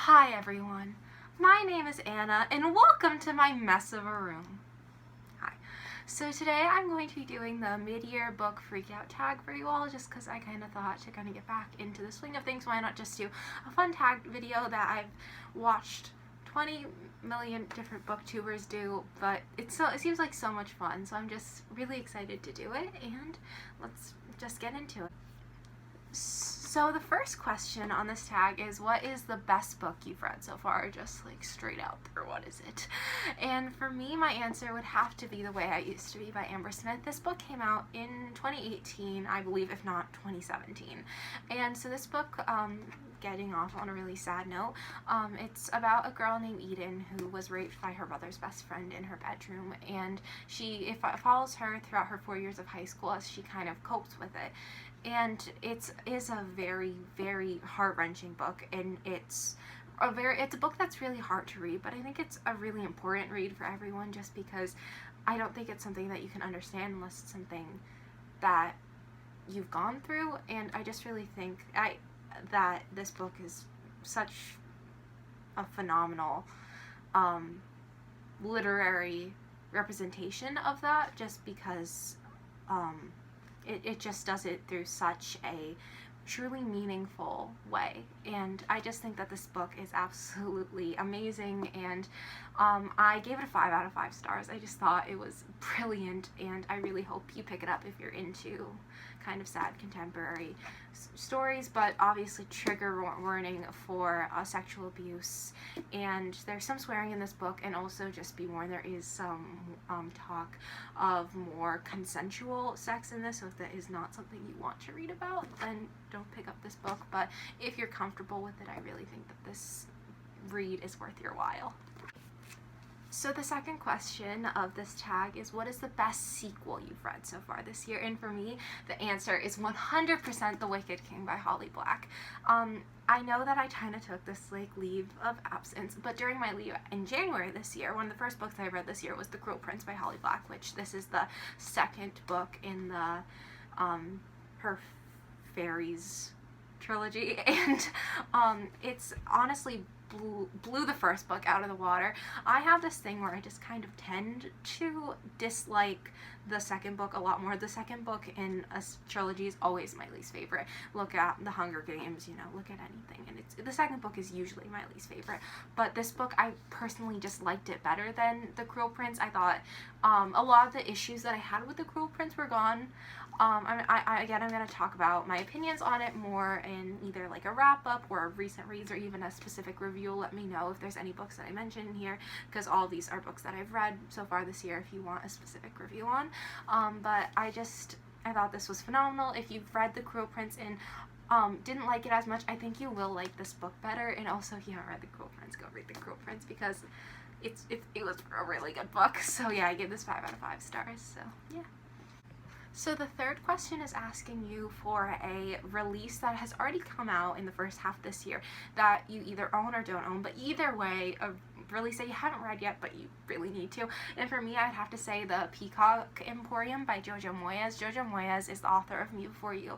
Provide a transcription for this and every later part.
Hi everyone, my name is Anna and welcome to my mess of a room. Hi. So today I'm going to be doing the mid-year book freakout tag for you all just because I kind of thought to kind of get back into the swing of things, why not just do a fun tag video that I've watched 20 million different booktubers do, but it seems like so much fun, so I'm just really excited to do it, and let's just get into it. So the first question on this tag is, what is the best book you've read so far? Just like straight out there, what is it? And for me, my answer would have to be The Way I Used to Be by Amber Smith. This book came out in 2018, I believe, if not 2017. And so this book, getting off on a really sad note, it's about a girl named Eden who was raped by her brother's best friend in her bedroom, and it follows her throughout her 4 years of high school as she kind of copes with it. And it is a very, very heart-wrenching book, and it's a book that's really hard to read, but I think it's a really important read for everyone just because I don't think it's something that you can understand unless it's something that you've gone through, and I just really think that this book is such a phenomenal literary representation of that, just because it just does it through such a truly meaningful way, and I just think that this book is absolutely amazing, and I gave it a 5 out of 5 stars. I just thought it was brilliant, and I really hope you pick it up if you're into kind of sad contemporary stories, but obviously trigger warning for sexual abuse, and there's some swearing in this book, and also just be warned, there is some talk of more consensual sex in this, so if that is not something you want to read about, then don't pick up this book, but if you're comfortable with it, I really think that this read is worth your while. So the second question of this tag is, what is the best sequel you've read so far this year? And for me, the answer is 100% The Wicked King by Holly Black. I know that I kind of took this leave of absence, but during my leave in January this year, one of the first books I read this year was The Cruel Prince by Holly Black, which this is the second book in the her fairies trilogy, and it's honestly blew the first book out of the water. I have this thing where I just kind of tend to dislike the second book a lot more. The second book in a trilogy is always my least favorite. Look at The Hunger Games, look at anything, and the second book is usually my least favorite. But this book, I personally just liked it better than The Cruel Prince. I thought a lot of the issues that I had with The Cruel Prince were gone. I'm going to talk about my opinions on it more in either like a wrap-up or recent reads or even a specific review. Let me know if there's any books that I mentioned in here, because all these are books that I've read so far this year if you want a specific review on. But I thought this was phenomenal. If you've read The Cruel Prince and didn't like it as much, I think you will like this book better. And also, if you haven't read The Cruel Prince, go read The Cruel Prince, because it was a really good book. So yeah, I give this 5 out of 5 stars, so yeah. So the third question is asking you for a release that has already come out in the first half this year that you either own or don't own, but either way, a release that you haven't read yet but you really need to. And for me, I'd have to say The Peacock Emporium by Jojo Moyes. Jojo Moyes is the author of Me Before You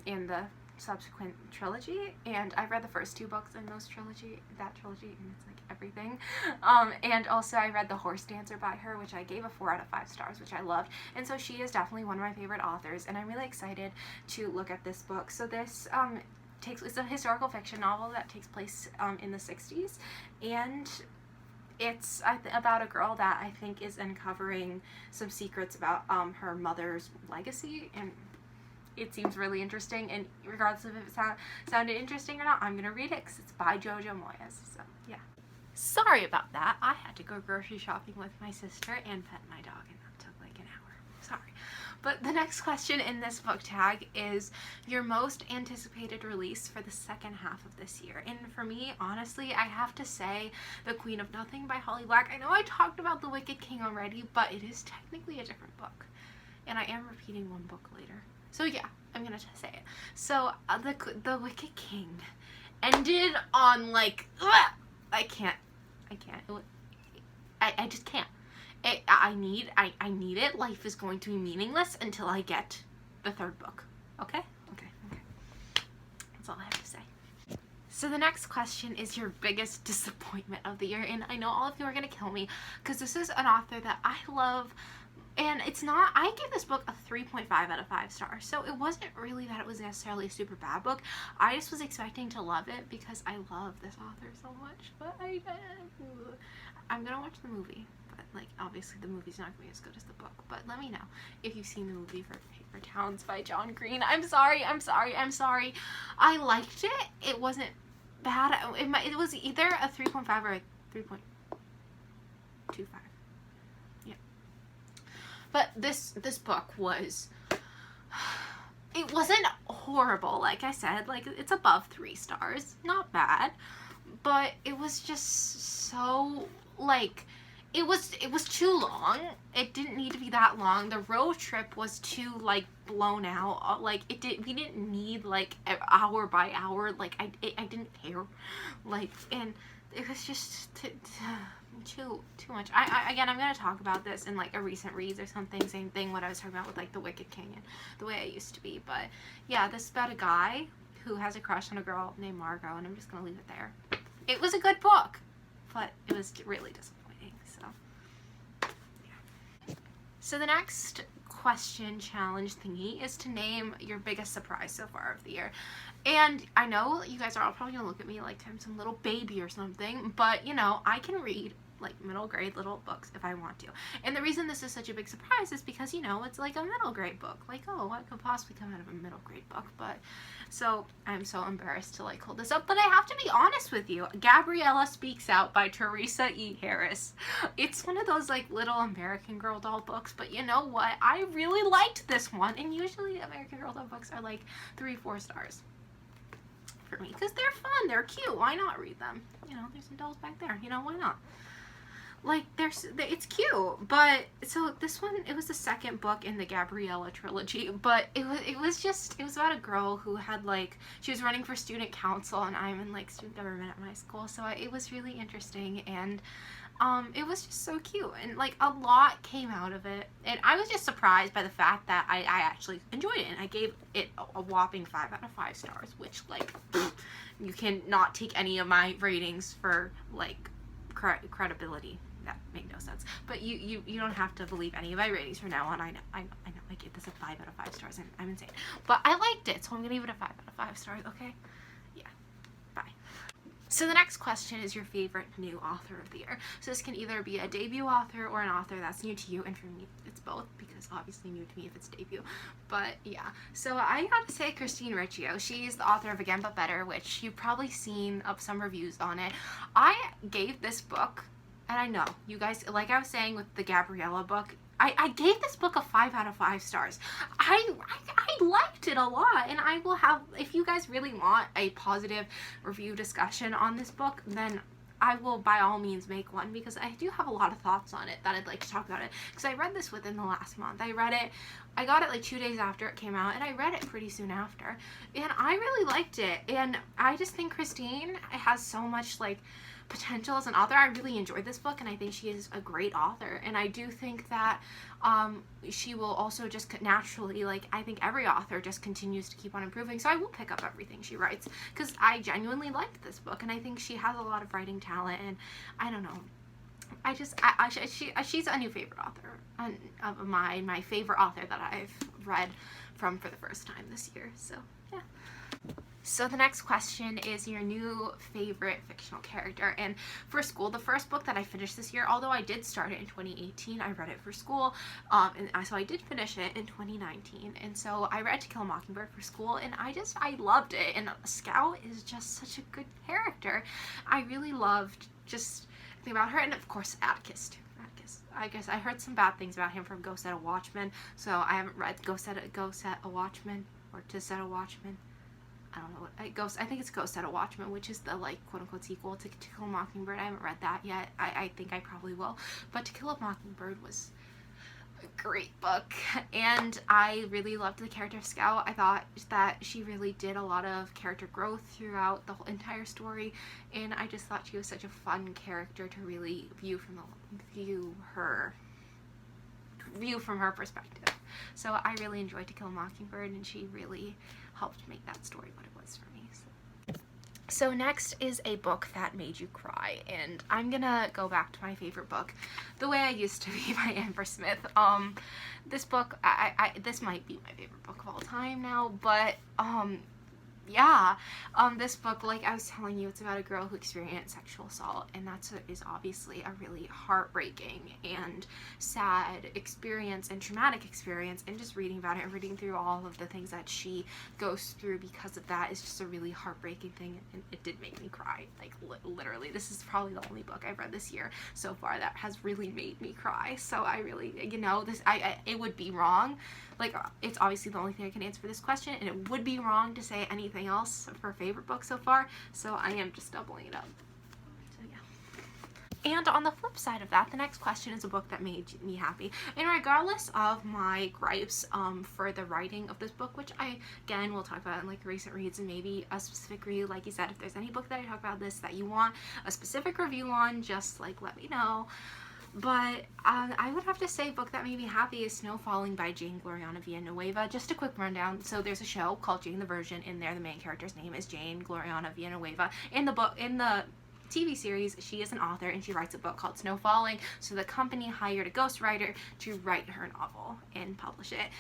in the subsequent trilogy, and I've read the first 2 books in that trilogy, and it's like everything. And also I read The Horse Dancer by her, which I gave a 4 out of 5 stars, which I loved, and so she is definitely one of my favorite authors, and I'm really excited to look at this book. So this it's a historical fiction novel that takes place in the 60s, and it's about a girl that I think is uncovering some secrets about her mother's legacy, and it seems really interesting, and regardless of if it sounded interesting or not, I'm going to read it because it's by Jojo Moyes, so yeah. Sorry about that. I had to go grocery shopping with my sister and pet my dog, and that took like an hour. Sorry. But the next question in this book tag is your most anticipated release for the second half of this year. And for me, honestly, I have to say The Queen of Nothing by Holly Black. I know I talked about The Wicked King already, but it is technically a different book, and I am repeating one book later. So yeah, I'm gonna just say it. So the Wicked King ended on like, I can't. I just can't. I need it. Life is going to be meaningless until I get the third book. Okay? Okay. That's all I have to say. So the next question is your biggest disappointment of the year, and I know all of you are gonna kill me because this is an author that I love, and it's not, I gave this book a 3.5 out of 5 stars, so it wasn't really that it was necessarily a super bad book. I just was expecting to love it because I love this author so much, but I'm gonna watch the movie, but like obviously the movie's not gonna be as good as the book, but let me know if you've seen the movie for Paper Towns by John Green. I'm sorry. I liked it. It wasn't bad. It was either a 3.5 or a 3.25. Yeah. But this book was, it wasn't horrible. Like I said, like it's above 3 stars. Not bad. But it was just so, like, it was too long. It didn't need to be that long. The road trip was too, like, blown out. Like, we didn't need, like, hour by hour. Like, I didn't care. Like, and it was just too much. Again, I'm gonna talk about this in, like, a recent reads or something. Same thing what I was talking about with, like, the Wicked Canyon, the way I used to be. But yeah, this is about a guy who has a crush on a girl named Margot, and I'm just gonna leave it there. It was a good book, but it was really disappointing. So yeah. So the next question challenge thingy is to name your biggest surprise so far of the year. And I know you guys are all probably gonna look at me like I'm some little baby or something, but you know, I can read like middle grade little books if I want to. And the reason this is such a big surprise is because, you know, it's like a middle grade book. Like, oh, what could possibly come out of a middle grade book? But so I'm so embarrassed to like hold this up, but I have to be honest with you. Gabriella Speaks Out by Teresa E. Harris. It's one of those like little American Girl doll books, but you know what? I really liked this one, and usually American Girl doll books are like 3-4 stars for me because they're fun, they're cute. Why not read them? You know, there's some dolls back there. You know, why not? Like, it's cute. But so this one, it was the second book in the Gabriella trilogy, but it was about a girl who had like, she was running for student council, and I'm in like student government at my school, so it was really interesting, and it was just so cute, and like a lot came out of it, and I was just surprised by the fact that I actually enjoyed it, and I gave it a whopping 5 out of 5 stars, which like you can not take any of my ratings for like credibility. That made no sense, but you don't have to believe any of my ratings from now on. I know I gave this a 5 out of 5 stars, and I'm insane, but I liked it, so I'm gonna give it a 5 out of 5 stars. Okay, yeah, bye. So the next question is your favorite new author of the year. So this can either be a debut author or an author that's new to you, and for me it's both, because obviously new to me if it's debut. But yeah, so I gotta say Christine Riccio. She's the author of Again But Better, which you've probably seen up some reviews on it. I gave this book, and I know you guys, like I was saying with the Gabriella book, I gave this book a 5 out of 5 stars. I liked it a lot, and I will have, if you guys really want a positive review discussion on this book, then I will by all means make one, because I do have a lot of thoughts on it that I'd like to talk about it, because I read this within the last month. I got it like 2 days after it came out, and I read it pretty soon after, and I really liked it, and I just think Christine has so much like potential as an author. I really enjoyed this book, and I think she is a great author, and I do think that she will also just naturally, like, I think every author just continues to keep on improving, so I will pick up everything she writes, because I genuinely liked this book, and I think she has a lot of writing talent, and I don't know, she's a new favorite author, of my favorite author that I've read from for the first time this year, so yeah. So the next question is your new favorite fictional character. And for school, the first book that I finished this year, although I did start it in 2018, I read it for school, and so I did finish it in 2019. And so I read To Kill a Mockingbird for school, and I loved it. And Scout is just such a good character. I really loved just everything about her, and of course Atticus too. I guess I heard some bad things about him from Go Set a Watchman, so I haven't read Go Set a Watchman, or To Set a Watchman. I don't know what I think it's Go Set a Watchman, which is the like quote unquote sequel to Kill a Mockingbird. I haven't read that yet. I think I probably will. But To Kill a Mockingbird was a great book, and I really loved the character of Scout. I thought that she really did a lot of character growth throughout the whole entire story, and I just thought she was such a fun character to really view from her perspective. So I really enjoyed To Kill a Mockingbird, and she really helped make that story what it was for me. So. So next is a book that made you cry, and I'm gonna go back to my favorite book, The Way I Used to Be by Amber Smith. This book, this might be my favorite book of all time now, but yeah, this book, like I was telling you, it's about a girl who experienced sexual assault, and is obviously a really heartbreaking and sad experience and traumatic experience, and just reading about it and reading through all of the things that she goes through because of that is just a really heartbreaking thing, and it did make me cry. Like, literally, this is probably the only book I've read this year so far that has really made me cry. So I really, you know, it would be wrong. Like, it's obviously the only thing I can answer for this question, and it would be wrong to say anything else for favorite book so far, so I am just doubling it up. So yeah. And on the flip side of that, the next question is a book that made me happy. And regardless of my gripes for the writing of this book, which I, again, will talk about in like recent reads and maybe a specific read, like you said, if there's any book that I talk about this that you want a specific review on, just like let me know. But I would have to say book that made me happy is Snow Falling by Jane Gloriana Villanueva. Just a quick rundown. So there's a show called Jane the Virgin. In there, the main character's name is Jane Gloriana Villanueva. In the TV series, she is an author and she writes a book called Snow Falling. So the company hired a ghostwriter to write her novel and publish it.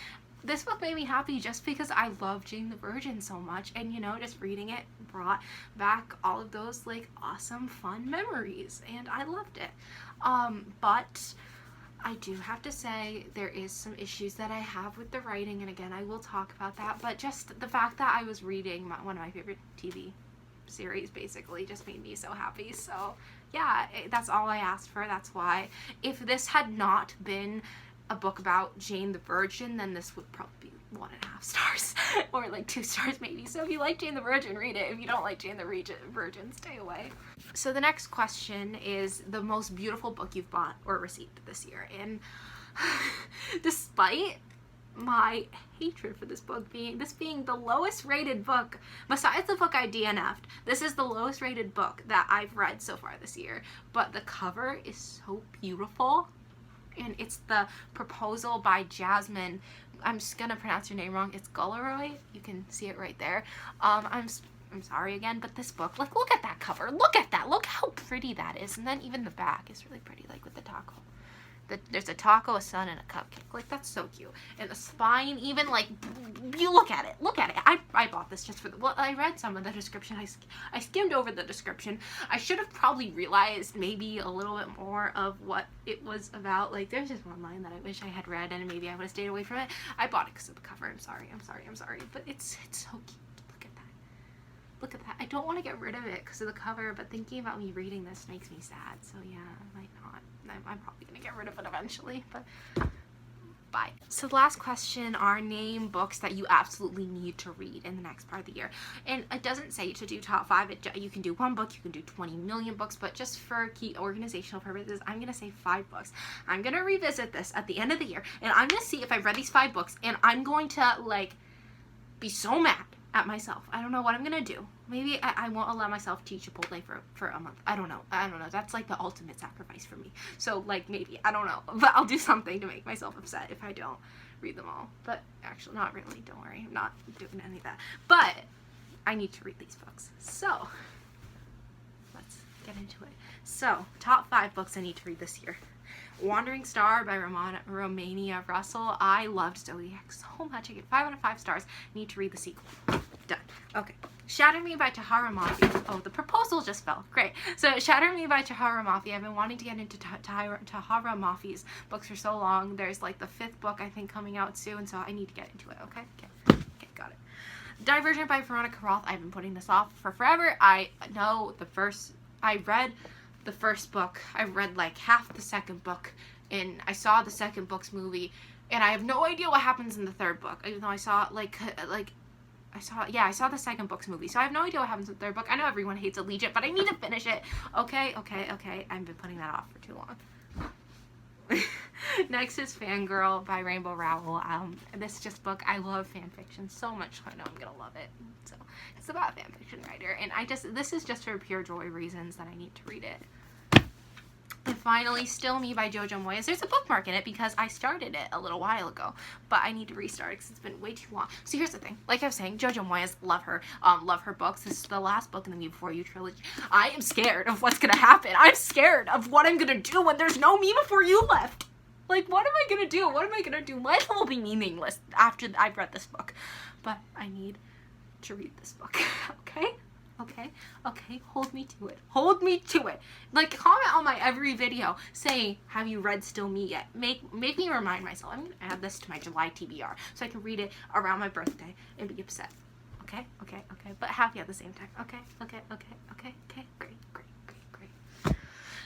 This book made me happy just because I love Jane the Virgin so much, and you know, just reading it brought back all of those like awesome fun memories, and I loved it. But I do have to say there is some issues that I have with the writing, and again I will talk about that, but just the fact that I was reading one of my favorite TV series basically just made me so happy. So yeah, that's all I asked for. That's why if this had not been a book about Jane the Virgin, then this would probably be 1.5 stars or like 2 stars maybe. So if you like Jane the Virgin, read it. If you don't like Jane the Virgin, stay away. So the next question is the most beautiful book you've bought or received this year. And despite my hatred for this book being the lowest rated book, besides the book I DNF'd, this is the lowest rated book that I've read so far this year. But the cover is so beautiful. And it's The Proposal by Jasmine. I'm just gonna pronounce your name wrong. It's Gulleroy. You can see it right there. I'm sorry again, but this book, like, look at that cover. Look at that. Look how pretty that is. And then even the back is really pretty, like with the taco. There's a taco, a sun, and a cupcake. Like, that's so cute. And the spine, even, like, you look at it. Look at it. I bought this just for well, I read some of the description. I skimmed over the description. I should have probably realized maybe a little bit more of what it was about. Like, there's just one line that I wish I had read, and maybe I would have stayed away from it. I bought it because of the cover. I'm sorry. But it's so cute. Look at that. I don't want to get rid of it because of the cover, but thinking about me reading this makes me sad. So yeah, I might not. I'm probably going to get rid of it eventually, but bye. So the last question are name books that you absolutely need to read in the next part of the year. And it doesn't say to do top 5. You can do 1 book, you can do 20 million books, but just for key organizational purposes, I'm going to say 5 books. I'm going to revisit this at the end of the year, and I'm going to see if I've read these 5 books, and I'm going to, like, be so mad at myself. I don't know what I'm gonna do. Maybe I won't allow myself to eat Chipotle for a month. I don't know. That's like the ultimate sacrifice for me. So like maybe, I don't know. But I'll do something to make myself upset if I don't read them all. But actually not really, don't worry. I'm not doing any of that. But I need to read these books. So let's get into it. So top 5 books I need to read this year. Wandering Star by Romania Russell. I loved Zodiac so much. I get 5 out of 5 stars. Need to read the sequel. Done. Okay. Shatter Me by Tahara Mafi. Oh, the proposal just fell. Great. So Shatter Me by Tahara Mafi. I've been wanting to get into Tahara Mafi's books for so long. There's like the 5th book I think coming out soon, so I need to get into it. Okay, got it. Divergent by Veronica Roth. I've been putting this off for forever. I read the first book. I read like half the second book, and I saw the second book's movie, and I have no idea what happens in the third book, even though I saw I saw the second book's movie, so I have no idea what happens in the third book. I know everyone hates Allegiant, but I need to finish it. Okay, I've been putting that off for too long. Next is Fangirl by Rainbow Rowell. This just book, I love fan fiction so much, so I know I'm gonna love it. So it's about a fan fiction writer, and this is just for pure joy reasons that I need to read it. And finally, Still Me by Jojo Moyes. There's a bookmark in it because I started it a little while ago, but I need to restart it because it's been way too long. So here's the thing. Like I was saying, Jojo Moyes, love her books. This is the last book in the Me Before You trilogy. I am scared of what's going to happen. I'm scared of what I'm going to do when there's no Me Before You left. Like, what am I going to do? What am I going to do? Life will be meaningless after I've read this book. But I need to read this book, okay? Okay, hold me to it. Hold me to it. Like, comment on my every video saying, have you read Still Me yet? Make me remind myself. I'm going to add this to my July TBR so I can read it around my birthday and be upset. Okay? But happy at the same time. Okay? Great.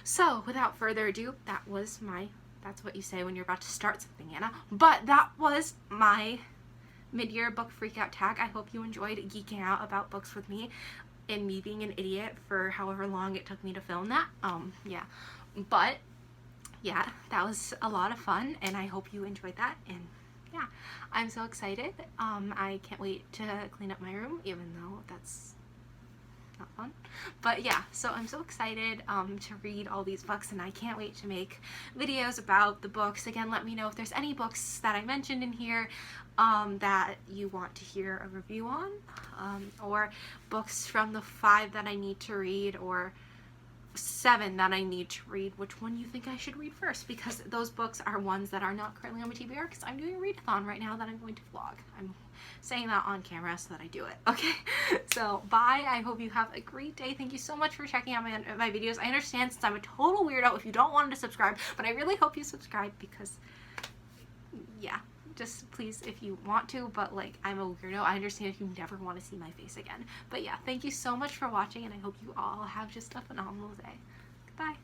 So, without further ado, that's what you say when you're about to start something, Anna. But that was my mid-year book freakout tag. I hope you enjoyed geeking out about books with me and me being an idiot for however long it took me to film that. Yeah. But, yeah, that was a lot of fun, and I hope you enjoyed that, and yeah, I'm so excited. I can't wait to clean up my room, even though that's not fun. But yeah, so I'm so excited to read all these books, and I can't wait to make videos about the books. Again, let me know if there's any books that I mentioned in here that you want to hear a review on, or books from the 5 that I need to read, or 7 that I need to read. Which one you think I should read first? Because those books are ones that are not currently on my TBR, because I'm doing a readathon right now that I'm going to vlog. I'm saying that on camera so that I do it. Okay, so bye. I hope you have a great day. Thank you so much for checking out my videos. I understand since I'm a total weirdo if you don't want to subscribe, but I really hope you subscribe because, yeah, just please if you want to, but like, I'm a weirdo. I understand if you never want to see my face again. But yeah, thank you so much for watching, and I hope you all have just a phenomenal day. Goodbye.